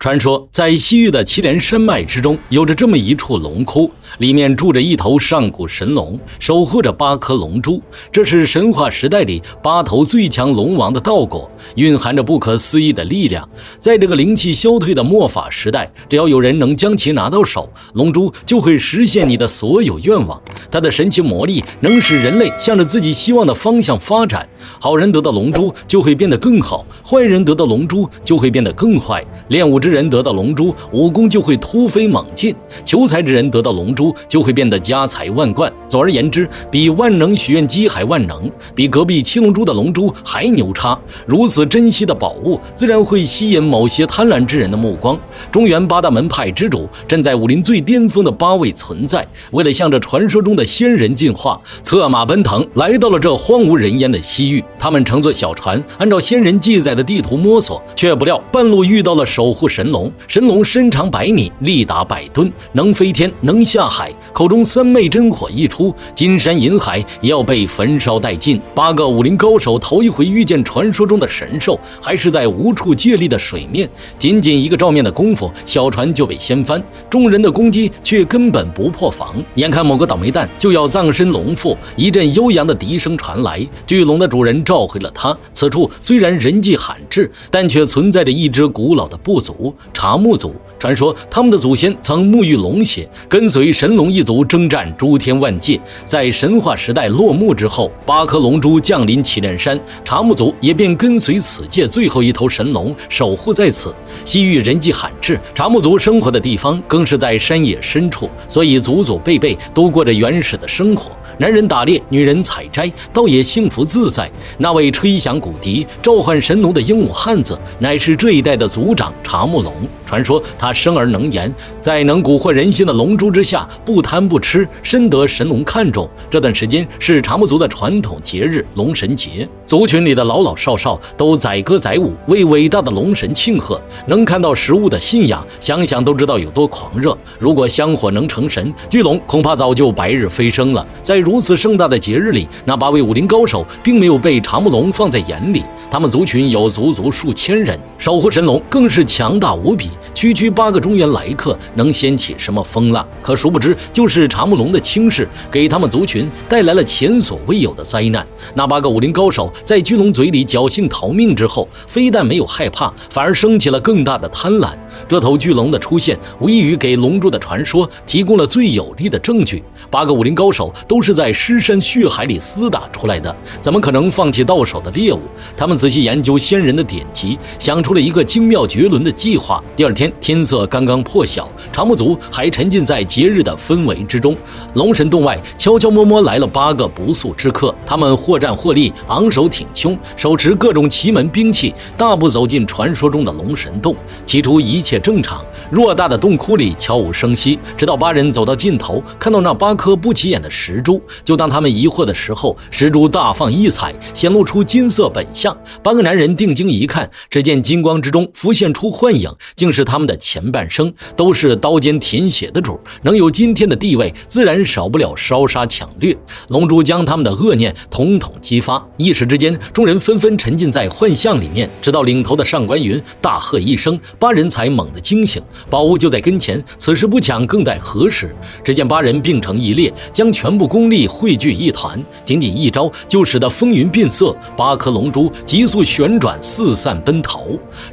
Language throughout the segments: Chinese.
传说在西域的祁连山脉之中，有着这么一处龙窟，里面住着一头上古神龙，守护着8颗龙珠。这是神话时代里8头最强龙王的道果，蕴含着不可思议的力量。在这个灵气消退的末法时代，只要有人能将其拿到手，龙珠就会实现你的所有愿望。它的神奇魔力能使人类向着自己希望的方向发展。好人得到龙珠就会变得更好，坏人得到龙珠就会变得更坏。练武之人得到龙珠，武功就会突飞猛进；求财之人得到龙珠，就会变得家财万贯。总而言之，比万能许愿机还万能，比隔壁七龙珠的龙珠还牛叉。如此珍惜的宝物，自然会吸引某些贪婪之人的目光。中原8大门派之主，站在武林最巅峰的8位存在，为了向着传说中的仙人进化，策马奔腾，来到了这荒无人烟的西域。他们乘坐小船，按照仙人记载的地图摸索，却不料半路遇到了守护神龙。神龙身长100米，力达100吨，能飞天，能下海，口中3昧真火一出，金山银海也要被焚烧殆尽。8个武林高手头一回遇见传说中的神兽，还是在无处借力的水面，仅仅一个照面的功夫，小船就被掀翻，众人的攻击却根本不破防。眼看某个倒霉蛋就要葬身龙腹，一阵悠扬的笛声传来，巨龙的主人召回了他。此处虽然人迹罕至，但却存在着一支古老的部族——茶木族。传说他们的祖先曾沐浴龙血，跟随神龙一族征战诸天万界。在神话时代落幕之后，8颗龙珠降临祁连山，茶木族也便跟随此界最后一头神龙守护在此。西域人迹罕至，茶木族生活的地方更是在山野深处，所以祖祖辈辈都过着原始的生活。男人打猎，女人采摘，倒也幸福自在。那位吹响骨笛召唤神龙的英武汉子，乃是这一代的族长茶木龙。传说他生而能言，在能蛊惑人心的龙珠之下不贪不吃，深得神龙看重。这段时间是茶木族的传统节日龙神节，族群里的老老少少都载歌载舞，为伟大的龙神庆贺。能看到实物的信仰，想想都知道有多狂热。如果香火能成神，巨龙恐怕早就白日飞升了。在如此盛大的节日里，那8位武林高手并没有被茶木龙放在眼里。他们族群有足足数千人，守护神龙更是强大无比，区区8个中原来客能掀起什么风浪？可殊不知，就是茶木龙的轻视，给他们族群带来了前所未有的灾难。那8个武林高手在巨龙嘴里侥幸逃命之后，非但没有害怕，反而升起了更大的贪婪。这头巨龙的出现，无异于给龙珠的传说提供了最有力的证据。8个武林高手都是在尸山血海里厮打出来的，怎么可能放弃到手的猎物？他们仔细研究先人的典籍，想出了一个精妙绝伦的计划。第二天天色刚刚破晓，茶木族还沉浸在节日的氛围之中。龙神洞外悄悄摸摸来了8个不速之客，他们或战或立，昂首挺胸，手持各种奇门兵器，大步走进传说中的龙神洞。起初一切正常，偌大的洞窟里悄无声息，直到8人走到尽头，看到那8颗不起眼的石珠。就当他们疑惑的时候，石珠大放异彩，显露出金色本相。8个男人定睛一看，只见金光之中浮现出幻影，竟是他们的前半生，都是刀尖舔血的主，能有今天的地位，自然少不了烧杀抢掠。龙珠将他们的恶念统统激发，一时之间，众人纷纷沉浸在幻象里面，直到领头的上官云大喝一声，8人才猛地惊醒。宝物就在跟前，此时不抢更待何时？只见8人并成一列，将全部功力汇聚一团，仅仅一招就使得风云变色，8颗龙珠急速旋转，四散奔逃。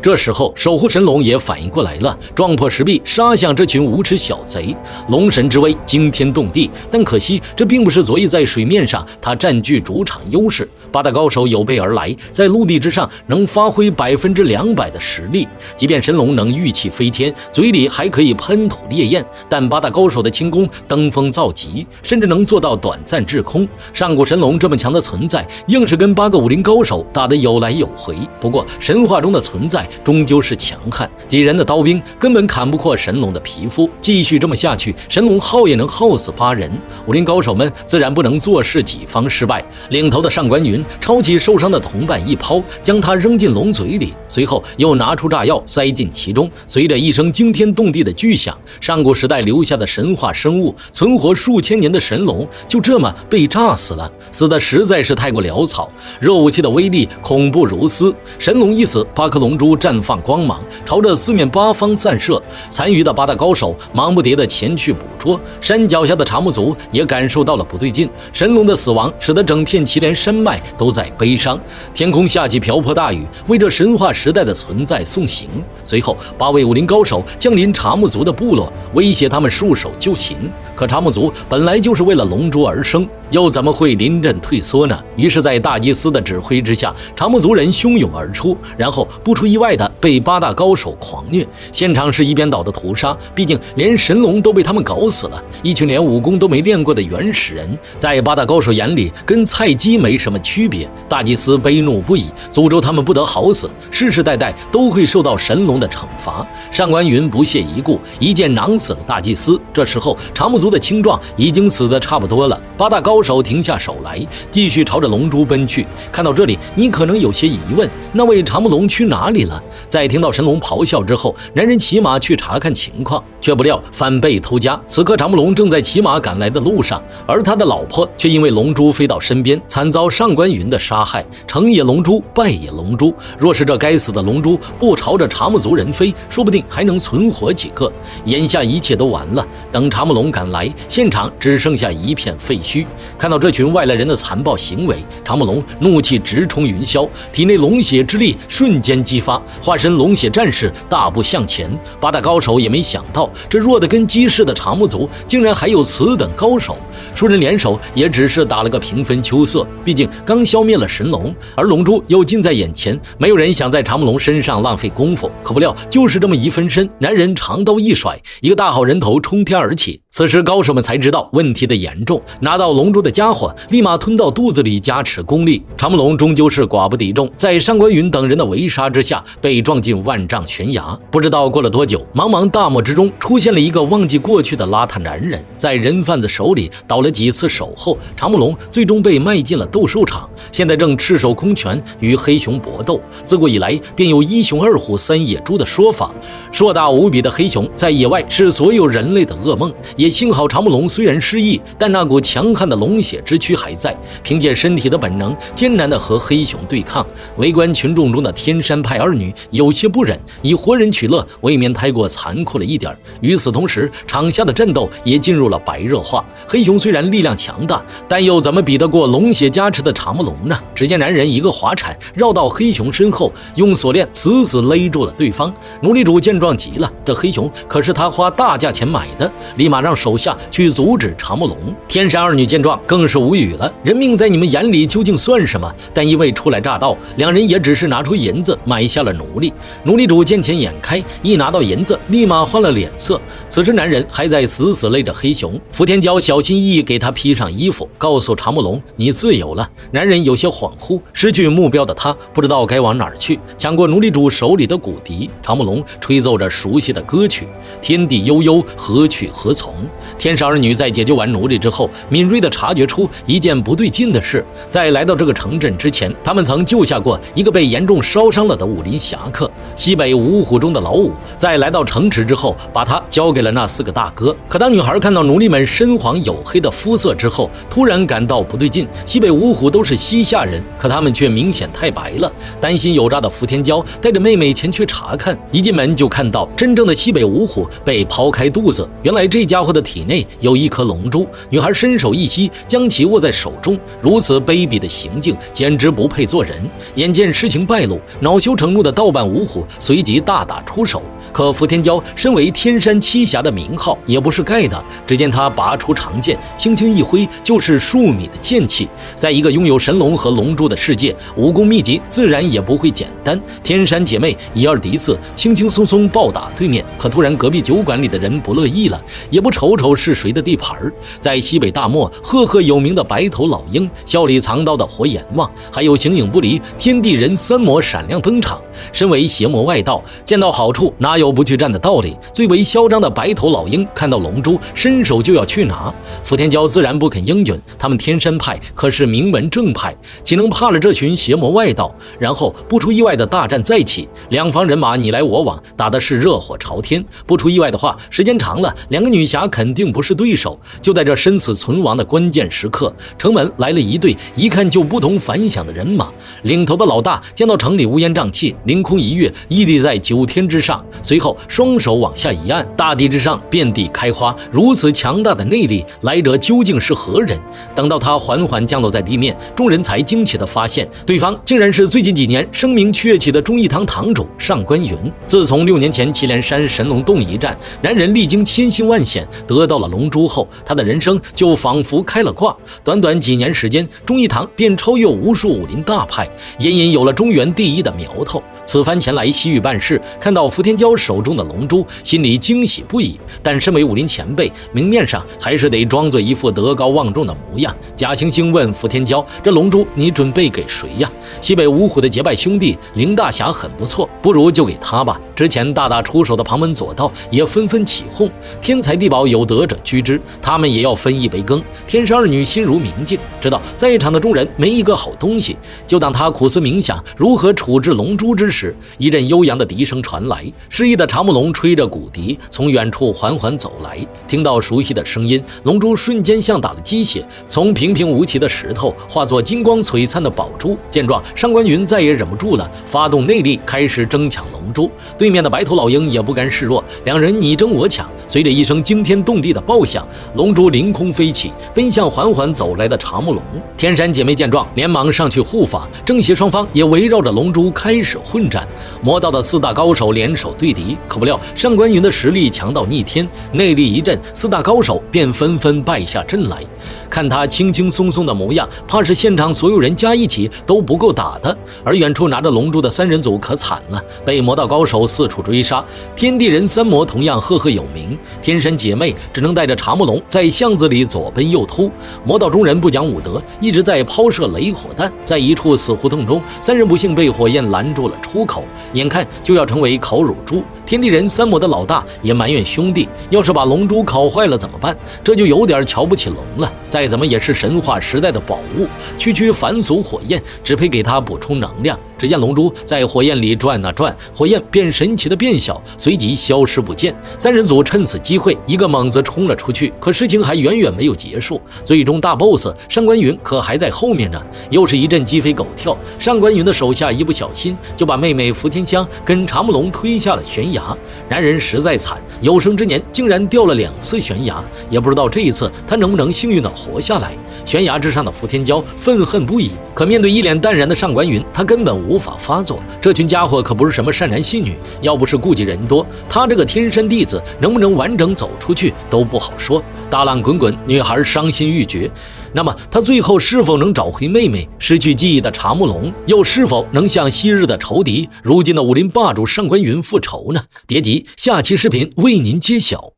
这时候守护神龙也反应过来了，撞破石壁，杀向这群无耻小贼。龙神之威惊天动地，但可惜这并不是昨夜在水面上他占据主场优势。8大高手有备而来，在陆地之上能发挥200%的实力。即便神龙能御气飞天，嘴里还可以喷吐烈焰，但8大高手的轻功登峰造极，甚至能做到短暂滞空。上古神龙这么强的存在，硬是跟8个武林高手打得有来有回。不过神话中的存在终究是强悍，几人的刀兵根本砍不破神龙的皮肤。继续这么下去，神龙耗也能耗死8人。武林高手们自然不能坐视己方失败，领头的上官云抄起受伤的同伴一抛，将他扔进龙嘴里，随后又拿出炸药塞进其中。随着一声惊天动地的巨响，上古时代留下的神话生物，存活数千年的神龙就这么被炸死了，死的实在是太过潦草。热武器的威力恐永不如斯。神龙一死，8颗龙珠绽放光芒，朝着四面八方散射。残余的8大高手忙不迭地前去捕捉。山脚下的查木族也感受到了不对劲，神龙的死亡使得整片祁连山脉都在悲伤。天空下起瓢泼大雨，为这神话时代的存在送行。随后8位武林高手降临查木族的部落，威胁他们束手就擒。可查木族本来就是为了龙珠而生，又怎么会临阵退缩呢？于是在大祭司的指挥之下，查木族人汹涌而出，然后不出意外的被8大高手狂虐，现场是一边倒的屠杀。毕竟连神龙都被他们搞死了，一群连武功都没练过的原始人，在8大高手眼里跟菜鸡没什么区别。大祭司悲怒不已，诅咒他们不得好死，世世代代都会受到神龙的惩罚。上官云不屑一顾，一剑囊死了大祭司。这时候查木族的青壮已经死得差不多了，8大高手停下手来，继续朝着龙珠奔去。看到这里，你可能有些疑问，那位查木龙去哪里了？在听到神龙咆哮之后，男人骑马去查看情况，却不料反被偷家。此刻查木龙正在骑马赶来的路上，而他的老婆却因为龙珠飞到身边，惨遭上官云的杀害。成也龙珠，败也龙珠，若是这该死的龙珠不朝着查木族人飞，说不定还能存活几个。眼下一切都完了，等查木龙赶来，现场只剩下一片废墟。看到这群外来人的残暴行为，查木龙怒气直冲云霄，体内龙血之力瞬间激发，化身龙血战士大步向前。8大高手也没想到，这弱得跟鸡似的查木族竟然还有此等高手。数人联手也只是打了个平分秋色，毕竟刚消灭了神龙，而龙珠又近在眼前，没有人想在查木龙身上浪费功夫。可不料就是这么一分身，男人长刀一甩，一个大号人头冲天而起。此时高手们才知道问题的严重，拿到龙珠的家伙立马吞到肚子里加持功力。查木龙终究是寡不敌众，在上官云等人的围杀之下被撞进万丈悬崖。不知道过了多久，茫茫大漠之中出现了一个忘记过去的邋遢男人，在人贩子手里倒了几次手后，查木龙最终被卖进了斗兽场，现在正赤手空拳与黑熊搏斗。自古以来便有1熊2虎3野猪的说法，硕大无比的黑熊在野外是所有人类的噩梦。也幸好查木龙虽然失忆，但那股强悍的龙血之躯还在，凭借身体的本能艰难地和黑熊对抗。围观群众中的天山派2女有些不忍，以活人取乐未免太过残酷了一点。与此同时，场下的战斗也进入了白热化。黑熊虽然力量强大，但又怎么比得过龙血加持的查木龙呢？只见男人一个滑铲绕到黑熊身后，用锁链死死勒住了对方。奴隶主见状急了，这黑熊可是他花大价钱买的，立马让手下去阻止查木龙。天山2女见状更是无语了，人命在你们眼里究竟算什么？但因为初来乍到，两人也只是拿出银子买下了奴隶。奴隶主见钱眼开，一拿到银子立马换了脸色。此时男人还在死死勒着黑熊，福田蛟小心翼翼给他披上衣服，告诉查木龙你自由了。男人有些恍惚，失去目标的他不知道该往哪儿去。抢过奴隶主手里的骨笛，查木龙吹奏着熟悉的歌曲，天地悠悠，何去何从。天山2女在解救完奴隶之后，敏锐地察觉出一件不对劲的事。在来到这个城镇之前，他们曾救下过一个被严重烧伤了的武林侠客，西北5虎中的老五。在来到城池之后，把他交给了那4个大哥。可当女孩看到奴隶们深黄黝黑的肤色之后，突然感到不对劲。西北5虎都是西夏人，可他们却明显太白了。担心有诈的福田蛟带着妹妹前去查看，一进门就看到真正的西北5虎被刨开肚子，原来这家伙的体内有一颗龙珠。女孩伸手一吸，将其握在手中，如此卑鄙的行径简直不配做人。眼见事情败露，恼羞成怒的盗版5虎随即大打出手。可福田蛟身为天山七侠的名号也不是盖的，只见他拔出长剑，轻轻一挥就是数米的剑气。在一个拥有神龙和龙珠的世界，武功秘籍自然也不会简单。天山姐妹以二敌四，轻轻松松暴打对面。可突然隔壁酒馆里的人不乐意了，也不瞅瞅是谁的地盘。在西北大漠赫赫有名的白头老鹰、笑里藏刀的火眼望，还有形影不离天地人3魔闪亮登场。身为邪魔外道，见到好处哪有不去占的道理？最为嚣张的白头老鹰看到龙珠，伸手就要去拿。福田蛟自然不肯应允，他们天山派可是名门正派，岂能怕了这群邪魔外道？然后不出意外的大战再起，两方人马你来我往，打的是热火朝天。不出意外的话，时间长了，2个女侠肯定不是对手。就在这生死存亡的关关键时刻，城门来了一队一看就不同凡响的人马，领头的老大见到城里乌烟瘴气，凌空一跃，屹立在9天之上，随后双手往下一按，大地之上遍地开花。如此强大的内力，来者究竟是何人？等到他缓缓降落在地面，众人才惊奇地发现，对方竟然是最近几年声名鹊起的忠义堂堂主上官云。自从6年前祁连山神龙洞一战，然人历经千辛万险得到了龙珠后，他的人生就仿佛开了挂。短短几年时间，忠义堂便超越无数武林大派，隐隐有了中原第一的苗头。此番前来西域办事，看到伏天娇手中的龙珠，心里惊喜不已。但身为武林前辈，明面上还是得装作一副德高望重的模样。假惺惺问伏天娇：“这龙珠你准备给谁呀？”西北五虎的结拜兄弟林大侠很不错，不如就给他吧。之前大打出手的旁门左道也纷纷起哄，天才地宝有德者居之，他们也要分一杯羹。天山二女心如明镜，知道在场的众人没一个好东西。就当他苦思冥想如何处置龙珠之时，一阵悠扬的笛声传来，失意的查木龙吹着骨笛从远处缓缓走来。听到熟悉的声音，龙珠瞬间像打了鸡血，从平平无奇的石头化作金光璀璨的宝珠。见状，上官云再也忍不住了，发动内力开始争抢龙珠。对面的白头老鹰也不甘示弱，两人你争我抢。随着一声惊天动地的爆响，龙珠凌空飞起，奔向缓缓走来的查木龙。天山姐妹见状，连忙上去护法，正邪双方也围绕着龙珠开始混战。魔道的4大高手联手对敌，可不料上官云的实力强到逆天，内力一阵，4大高手便纷纷败下阵来。看他轻轻松松的模样，怕是现场所有人加一起都不够打的。而远处拿着龙珠的3人组可惨了，被魔道高手四处追杀。天地人3魔同样赫赫有名，天山姐妹只能带着查木龙在巷子里左奔右突。魔道中人不讲武德，一直在抛射雷火弹。在一处死胡同中，3人不幸被火焰拦住了出口，眼看就要成为烤乳猪。天地人3魔的老大也埋怨兄弟，要是把龙珠烤坏了怎么办？这就有点瞧不起龙了，再怎么也是神话时代的宝物，区凡俗火焰只配给他补充能量。只见龙珠在火焰里转啊转，火焰便神奇的变小，随即消失不见。3人组趁此机会一个猛子冲了出去，可事情还远远没有结束。最终大 boss 上官云可还在后面呢，又是一阵鸡飞狗跳。上官云的手下一不小心就把妹妹伏天香跟查木龙推下了悬崖。然人实在惨，有生之年竟然掉了2次悬崖，也不知道这一次他能不能幸运的活下来。悬崖之上的伏天娇愤恨不已，可面对一脸淡然的上官云，他根本无法发作。这群家伙可不是什么善男信女，要不是顾忌人多，他这个天山弟子能不能完整走出去都不好说。大浪滚滚，女孩伤心欲绝。那么他最后是否能找回妹妹？失去记忆的查木龙又是否能向昔日的仇敌，如今的武林霸主上官云复仇呢？别急，下期视频为您揭晓。